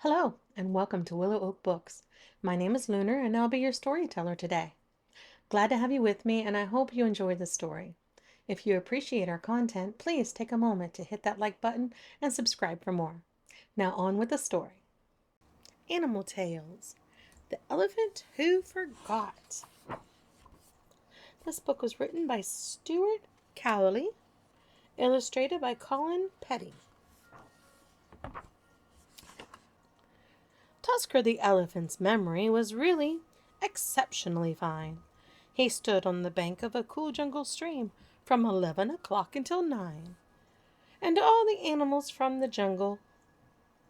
Hello, and welcome to Willow Oak Books. My name is Lunar, and I'll be your storyteller today. Glad to have you with me, and I hope you enjoy the story. If you appreciate our content, please take a moment to hit that like button and subscribe for more. Now, on with the story. Animal Tales: The Elephant Who Forgot. This book was written by Stewart Cowley, illustrated by Colin. Tusker the elephant's memory was really exceptionally fine. He stood on the bank of a cool jungle stream from 11 o'clock until 9, and all the animals from the jungle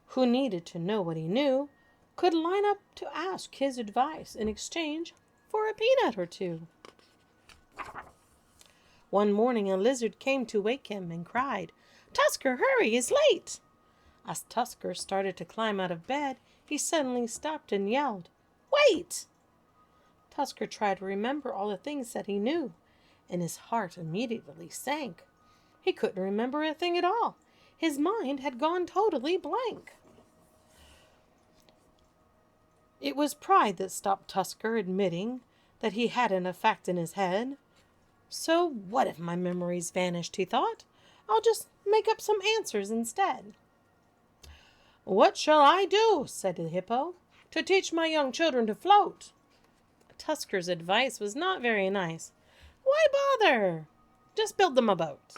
who needed to know what he knew could line up to ask his advice in exchange for a peanut or two. One morning a lizard came to wake him and cried, "Tusker, hurry, it's late!" As Tusker started to climb out of bed, he suddenly stopped and yelled, "Wait!" Tusker tried to remember all the things that he knew, and his heart immediately sank. He couldn't remember a thing at all. His mind had gone totally blank. It was pride that stopped Tusker admitting that he hadn't a fact in his head. So what if my memories vanished, he thought. I'll just make up some answers instead. "What shall I do," said the hippo, "to teach my young children to float?" Tusker's advice was not very nice. "Why bother? Just build them a boat."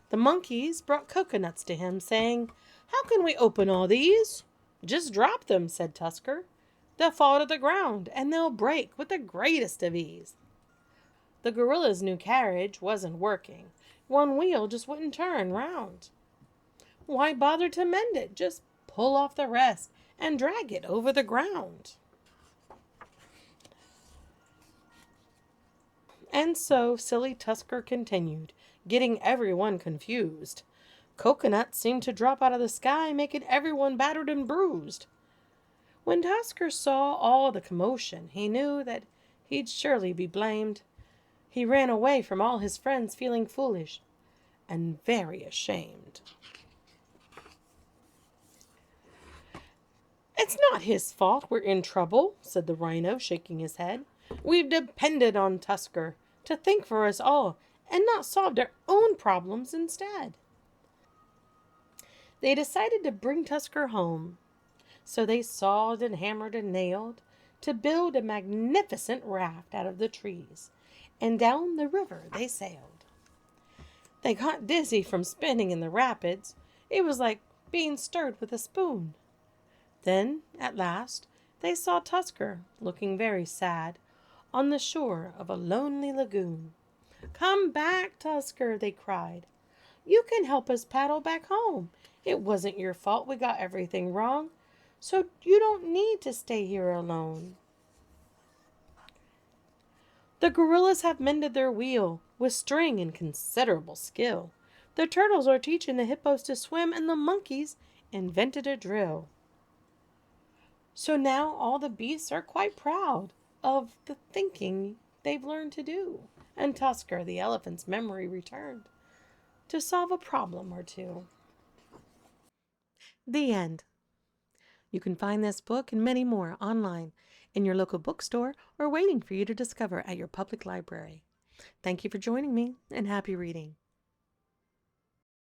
The monkeys brought coconuts to him, saying, "How can we open all these?" "Just drop them," said Tusker. "They'll fall to the ground, and they'll break with the greatest of ease." The gorilla's new carriage wasn't working. One wheel just wouldn't turn round. Why bother to mend it? Just pull off the rest and drag it over the ground. And so silly Tusker continued, getting everyone confused. Coconuts seemed to drop out of the sky, making everyone battered and bruised. When Tusker saw all the commotion, he knew that he'd surely be blamed. He ran away from all his friends feeling foolish and very ashamed. "It's not his fault we're in trouble," said the rhino, shaking his head. "We've depended on Tusker to think for us all and not solved our own problems instead." They decided to bring Tusker home. So they sawed and hammered and nailed to build a magnificent raft out of the trees, and down the river they sailed. They got dizzy from spinning in the rapids. It was like being stirred with a spoon. Then, at last, they saw Tusker, looking very sad, on the shore of a lonely lagoon. "Come back, Tusker," they cried. "You can help us paddle back home. It wasn't your fault we got everything wrong, so you don't need to stay here alone." The gorillas have mended their wheel with string and considerable skill. The turtles are teaching the hippos to swim, and the monkeys invented a drill. So now all the beasts are quite proud of the thinking they've learned to do. And Tusker, the elephant's memory returned to solve a problem or two. The end. You can find this book and many more online in your local bookstore or waiting for you to discover at your public library. Thank you for joining me, and happy reading.